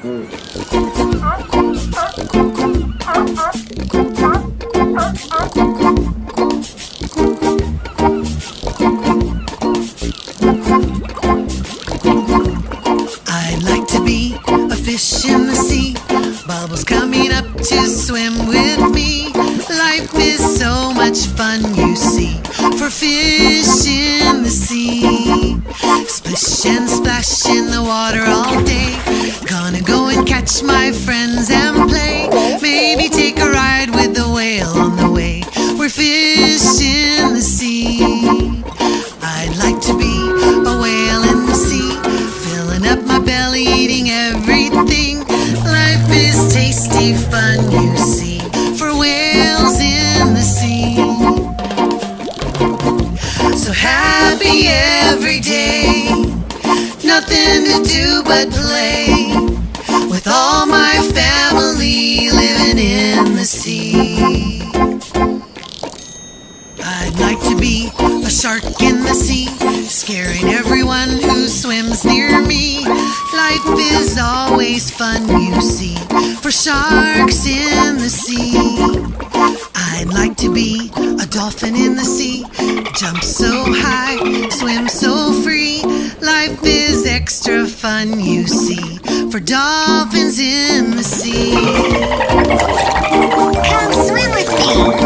I'd like to be a fish in the sea, bubbles coming up to swim with me. Life is so much fun, you see, for fish in the sea. Splish and splash in the water all day. Gonna go and catch my friends and play. Maybe take a ride with the whale on the way. We're fish in the sea. I'd like to be a whale in the sea, filling up my belly, eating everything. Life is tasty fun, you see, for whales in the sea. So happy every day, nothing to do but play, with all my family living in the sea. I'd like to be a shark in the sea, scaring everyone who swims near me. Life is always fun, you see, for sharks in the sea. I'd like to be a dolphin in the sea, jump so high, swim so free. Life is extra fun, you see, for dolphins in the sea. Come swim with me.